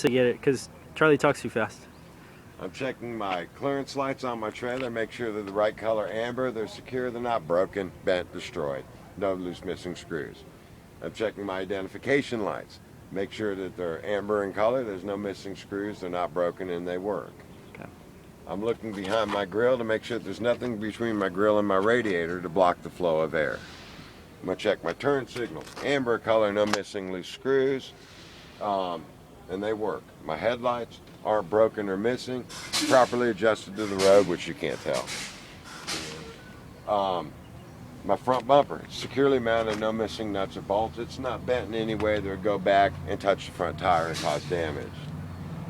to get it because Charlie talks too fast. I'm checking my clearance lights on my trailer, make sure they're the right color amber, they're secure, they're not broken, bent, destroyed, no loose missing screws. I'm checking my identification lights, make sure that they're amber in color, there's no missing screws, they're not broken, and they work. Okay. I'm looking behind my grill to make sure there's nothing between my grill and my radiator to block the flow of air. I'm going to check my turn signals, amber color, no missing loose screws, and they work. My headlights aren't broken or missing, properly adjusted to the road, which you can't tell. My front bumper, securely mounted, no missing nuts or bolts. It's not bent in any way that would go back and touch the front tire and cause damage.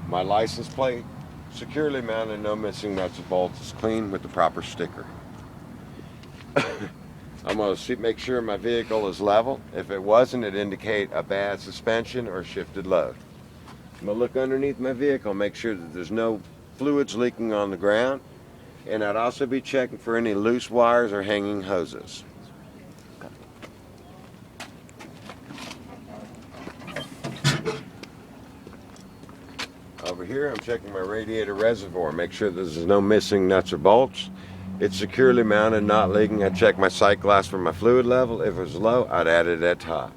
My license plate, securely mounted, no missing nuts or bolts. It's clean with the proper sticker. I'm going to make sure my vehicle is level. If it wasn't, it'd indicate a bad suspension or shifted load. I'm going to look underneath my vehicle, make sure that there's no fluids leaking on the ground, and I'd also be checking for any loose wires or hanging hoses. Over here, I'm checking my radiator reservoir, make sure there's no missing nuts or bolts. It's securely mounted, not leaking. I check my sight glass for my fluid level. If it was low, I'd add it at top.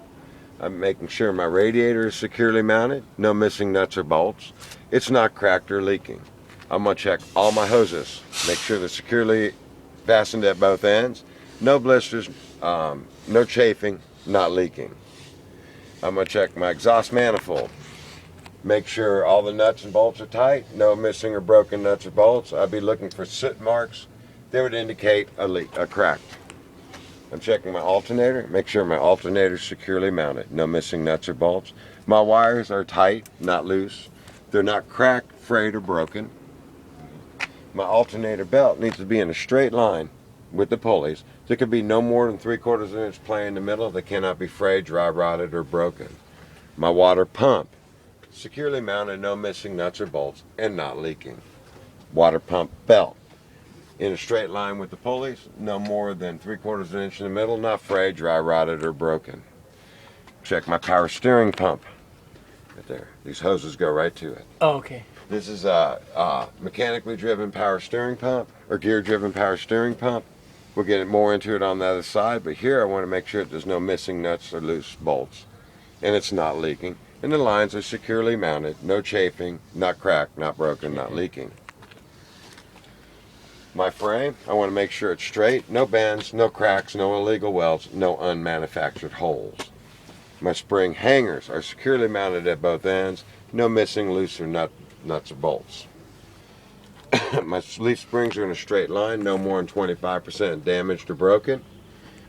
I'm making sure my radiator is securely mounted, no missing nuts or bolts. It's not cracked or leaking. I'm going to check all my hoses, make sure they're securely fastened at both ends, no blisters, no chafing, not leaking. I'm going to check my exhaust manifold, make sure all the nuts and bolts are tight, no missing or broken nuts or bolts. I'd be looking for soot marks that would indicate a leak, a crack. I'm checking my alternator, make sure my alternator is securely mounted, no missing nuts or bolts. My wires are tight, not loose. They're not cracked, frayed, or broken. My alternator belt needs to be in a straight line with the pulleys. There could be no more than 3/4 of an inch play in the middle. They cannot be frayed, dry rotted, or broken. My water pump, securely mounted, no missing nuts or bolts, and not leaking. Water pump belt, in a straight line with the pulleys, no more than 3/4 of an inch in the middle, not frayed, dry rotted, or broken. Check my power steering pump. Right there. These hoses go right to it. Oh, okay. This is a mechanically driven power steering pump, or gear driven power steering pump. We'll get more into it on the other side, but here I want to make sure that there's no missing nuts or loose bolts, and it's not leaking, and the lines are securely mounted, no chafing, not cracked, not broken, not leaking. My frame, I want to make sure it's straight, no bends, no cracks, no illegal welds, no unmanufactured holes. My spring hangers are securely mounted at both ends, no missing loose or nuts or bolts. My leaf springs are in a straight line, no more than 25% damaged or broken.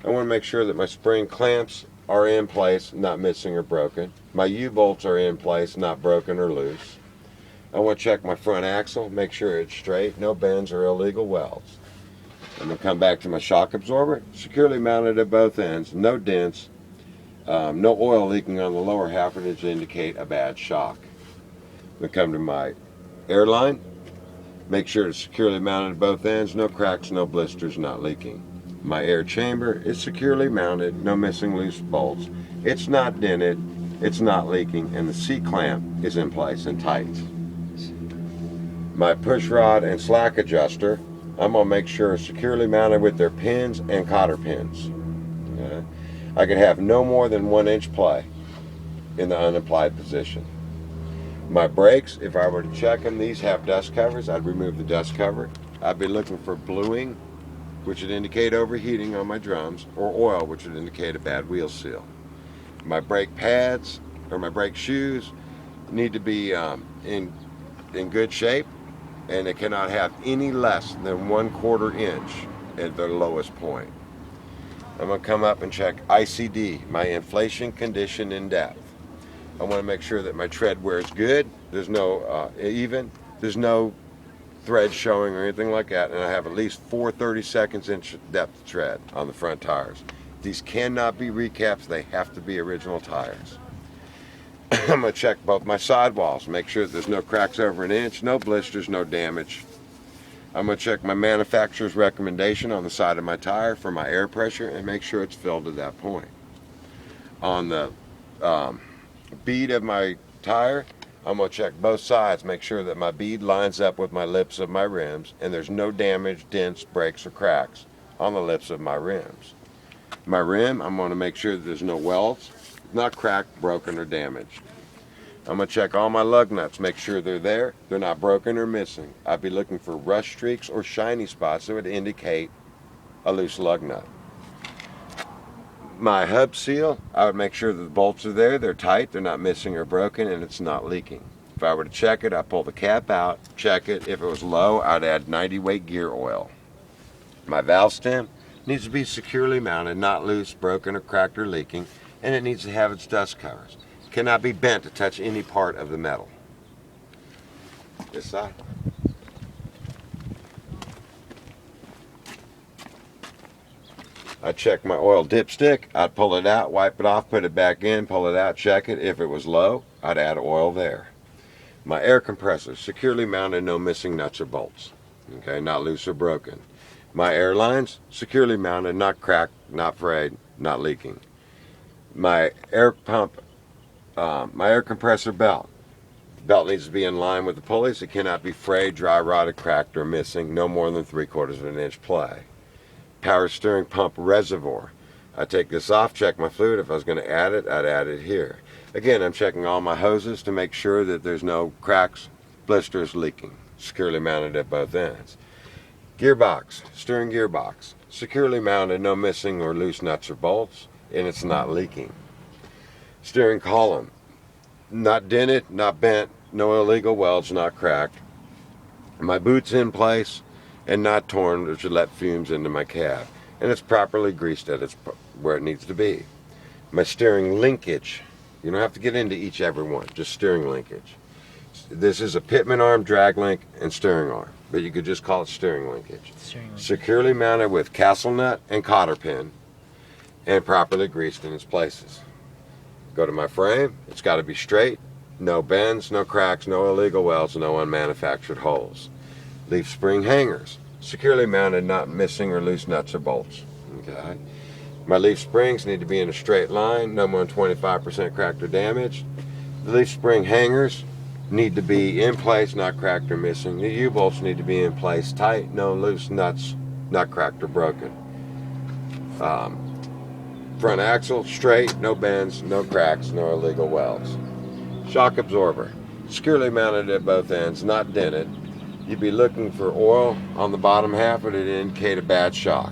I want to make sure that my spring clamps are in place, not missing or broken. My U-bolts are in place, not broken or loose. I want to check my front axle, make sure it's straight, no bends or illegal welds. I'm going to come back to my shock absorber, securely mounted at both ends, no dents, no oil leaking on the lower half, which indicate a bad shock. I'm going to come to my airline, make sure it's securely mounted at both ends, no cracks, no blisters, not leaking. My air chamber is securely mounted, no missing loose bolts. It's not dented, it's not leaking, and the C-clamp is in place and tight. My push rod and slack adjuster, I'm going to make sure it's securely mounted with their pins and cotter pins. I can have no more than 1 inch play in the unapplied position. My brakes, if I were to check them, these have dust covers. I'd remove the dust cover. I'd be looking for bluing, which would indicate overheating on my drums, or oil, which would indicate a bad wheel seal. My brake pads, or my brake shoes, need to be in good shape, and it cannot have any less than 1/4 inch at the lowest point. I'm going to come up and check ICD, my inflation condition in depth. I want to make sure that my tread wear is good. There's no there's no thread showing or anything like that, and I have at least 4 32 inch depth tread on the front tires. These cannot be recaps, they have to be original tires. I'm going to check both my sidewalls, make sure that there's no cracks over 1 inch, no blisters, no damage. I'm going to check my manufacturer's recommendation on the side of my tire for my air pressure and make sure it's filled to that point. On the bead of my tire, I'm going to check both sides, make sure that my bead lines up with my lips of my rims and there's no damage, dents, breaks, or cracks on the lips of my rims. My rim, I'm going to make sure that there's no welds, not cracked, broken, or damaged. I'm going to check all my lug nuts, make sure they're there, they're not broken or missing. I'd be looking for rust streaks or shiny spots that would indicate a loose lug nut. My hub seal, I would make sure that the bolts are there, they're tight, they're not missing or broken, and it's not leaking. If I were to check it, I'd pull the cap out, check it. If it was low, I'd add 90 weight gear oil. My valve stem needs to be securely mounted, not loose, broken, or cracked or leaking, and it needs to have its dust covers. It cannot be bent to touch any part of the metal. This side. I check my oil dipstick, I'd pull it out, wipe it off, put it back in, pull it out, check it. If it was low, I'd add oil there. My air compressor, securely mounted, no missing nuts or bolts. Okay, not loose or broken. My air lines, securely mounted, not cracked, not frayed, not leaking. My air pump, my air compressor belt. Belt needs to be in line with the pulleys. It cannot be frayed, dry rotted, cracked, or missing, no more than 3/4 of an inch play. Power steering pump reservoir. I take this off, check my fluid. If I was going to add it, I'd add it here. Again, I'm checking all my hoses to make sure that there's no cracks, blisters, leaking. Securely mounted at both ends. Gearbox, steering gearbox. Securely mounted, no missing or loose nuts or bolts, and it's not leaking. Steering column, not dented, not bent, no illegal welds, not cracked. My boot's in place and not torn, which would let fumes into my cab. And it's properly greased at where it needs to be. My steering linkage, you don't have to get into every one, just steering linkage. This is a pitman arm, drag link, and steering arm, but you could just call it steering linkage. Securely mounted with castle nut and cotter pin, and properly greased in its places. Go to my frame, it's got to be straight, no bends, no cracks, no illegal welds, no unmanufactured holes. Leaf spring hangers, securely mounted, not missing or loose nuts or bolts. Okay. My leaf springs need to be in a straight line, no more than 25% cracked or damaged. The leaf spring hangers need to be in place, not cracked or missing. The U-bolts need to be in place, tight, no loose nuts, not cracked or broken. Front axle, straight, no bends, no cracks, no illegal welds. Shock absorber, securely mounted at both ends, not dented. You'd be looking for oil on the bottom half, but it indicate a bad shock.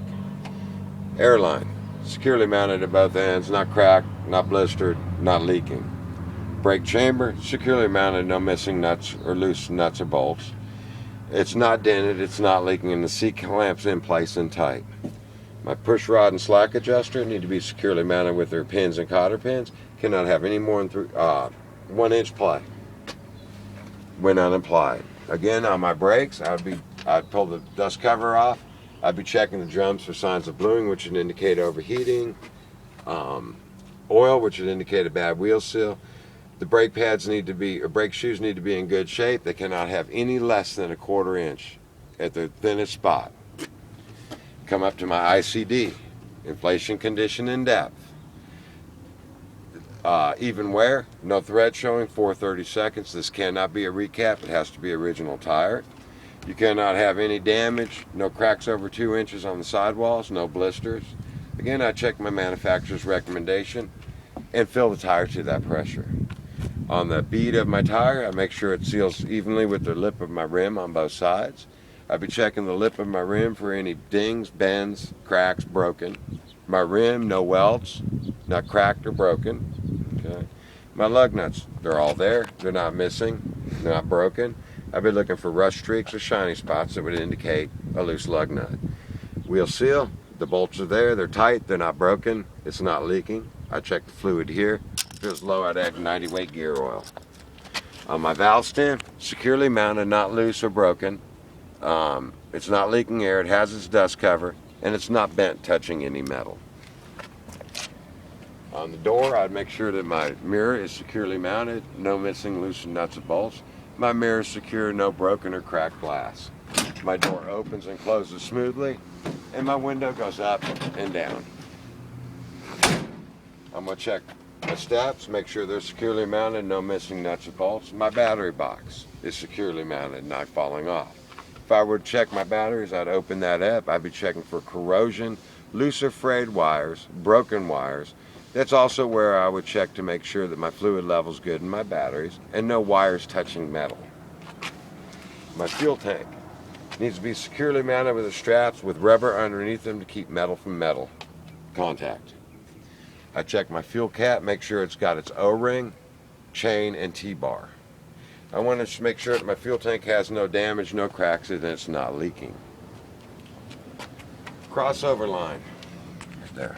Airline, securely mounted at both ends, not cracked, not blistered, not leaking. Brake chamber, securely mounted, no missing nuts or loose nuts or bolts. It's not dented, it's not leaking, and the seat clamp's in place and tight. My push rod and slack adjuster need to be securely mounted with their pins and cotter pins. Cannot have any more than 1 inch play when unapplied. Again, on my brakes, I'd pull the dust cover off. I'd be checking the drums for signs of bluing, which would indicate overheating. Oil, which would indicate a bad wheel seal. The brake pads brake shoes need to be in good shape. They cannot have any less than 1/4 inch at the thinnest spot. Come up to my ICD, inflation, condition, and depth. Even wear, no thread showing, 4/30 seconds. This cannot be a recap, it has to be original tire. You cannot have any damage, no cracks over 2 inches on the sidewalls, no blisters. Again, I check my manufacturer's recommendation and fill the tire to that pressure. On the bead of my tire, I make sure it seals evenly with the lip of my rim on both sides. I'll be checking the lip of my rim for any dings, bends, cracks, broken. My rim, no welds, not cracked or broken. Okay. My lug nuts, they're all there. They're not missing, they're not broken. I'll be looking for rust streaks or shiny spots that would indicate a loose lug nut. Wheel seal, the bolts are there, they're tight, they're not broken, it's not leaking. I check the fluid here. If it was low, I'd add 90 weight gear oil. On my valve stem, securely mounted, not loose or broken. It's not leaking air, it has its dust cover, and it's not bent touching any metal. On the door, I'd make sure that my mirror is securely mounted, no missing loose nuts or bolts. My mirror is secure, no broken or cracked glass. My door opens and closes smoothly, and my window goes up and down. I'm going to check My steps, make sure they're securely mounted, no missing nuts or bolts. My battery box is securely mounted, not falling off. If I were to check my batteries, I'd open that up. I'd be checking for corrosion, loose or frayed wires, broken wires. That's also where I would check to make sure that my fluid level's good in my batteries and no wires touching metal. My fuel tank needs to be securely mounted with the straps with rubber underneath them to keep metal from metal contact. I check my fuel cap, make sure it's got its O-ring, chain, and T-bar. I want to make sure that my fuel tank has no damage, no cracks, and it's not leaking. Crossover line, right there.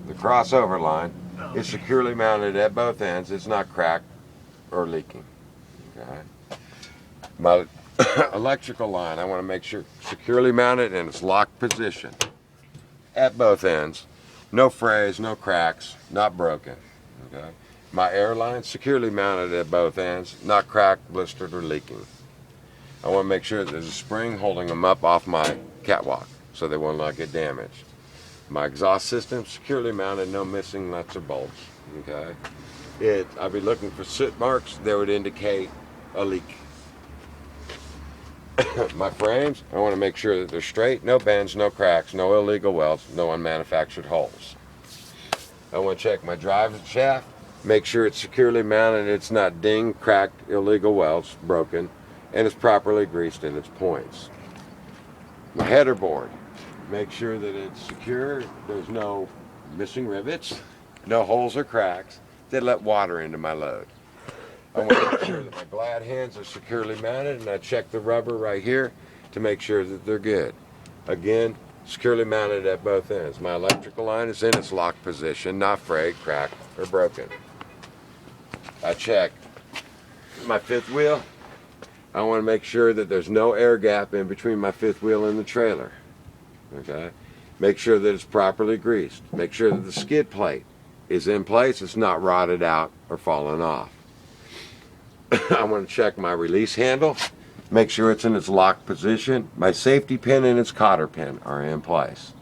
The crossover line is securely mounted at both ends. It's not cracked or leaking. Okay. My electrical line, I want to make sure securely mounted in its locked position at both ends. No frays, no cracks, not broken. Okay. My air line securely mounted at both ends, not cracked, blistered, or leaking. I want to make sure that there's a spring holding them up off my catwalk so they will not get damaged. My exhaust system securely mounted, no missing nuts or bolts. Okay. I'll be looking for soot marks that would indicate a leak. My frames, I want to make sure that they're straight, no bends, no cracks, no illegal welds, no unmanufactured holes. I want to check my drive shaft, make sure it's securely mounted, it's not dinged, cracked, illegal welds, broken, and it's properly greased in its points. My header board, make sure that it's secure, there's no missing rivets, no holes or cracks that let water into my load. I want to make sure that my glad hands are securely mounted, and I check the rubber right here to make sure that they're good. Again, securely mounted at both ends. My electrical line is in its locked position, not frayed, cracked, or broken. I check my fifth wheel. I want to make sure that there's no air gap in between my fifth wheel and the trailer. Okay? Make sure that it's properly greased. Make sure that the skid plate is in place, it's not rotted out or fallen off. I want to check my release handle, make sure it's in its locked position. My safety pin and its cotter pin are in place.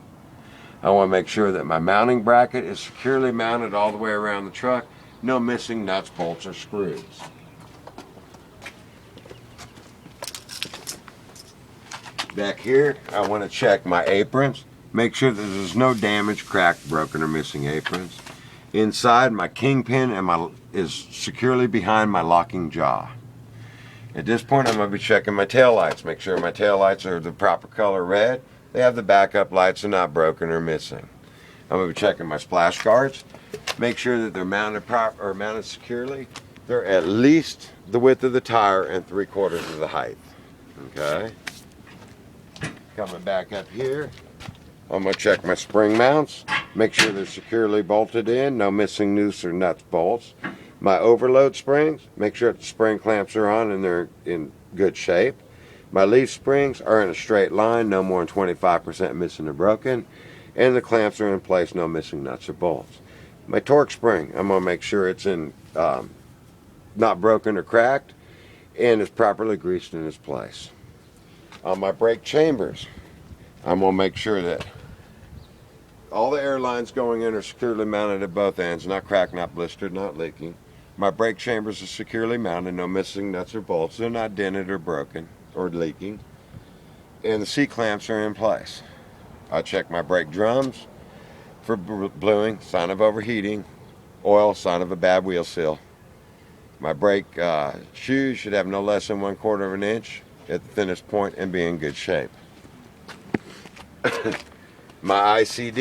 I want to make sure that my mounting bracket is securely mounted all the way around the truck, no missing nuts, bolts, or screws. Back here, I want to check my aprons, make sure that there's no damage, cracked, broken, or missing aprons. Inside, my kingpin is securely behind my locking jaw. At this point, I'm going to be checking my tail lights. Make sure my tail lights are the proper color red. They have the backup lights, are not broken or missing. I'm going to be checking my splash guards. Make sure that they're mounted securely. They're at least the width of the tire and 3/4 of the height. Okay. Coming back up here, I'm going to check my spring mounts, make sure they're securely bolted in, no missing noose or nuts bolts. My overload springs, make sure that the spring clamps are on and they're in good shape. My leaf springs are in a straight line, no more than 25% missing or broken, and the clamps are in place, no missing nuts or bolts. My torque spring, I'm going to make sure it's in not broken or cracked and is properly greased in its place. On my brake chambers, I'm going to make sure that all the air lines going in are securely mounted at both ends, not cracked, not blistered, not leaking. My brake chambers are securely mounted, no missing nuts or bolts. They're not dented or broken or leaking. And the C-clamps are in place. I check my brake drums for bluing, sign of overheating, oil, sign of a bad wheel seal. My brake shoes should have no less than 1/4 of an inch at the thinnest point and be in good shape. My ICD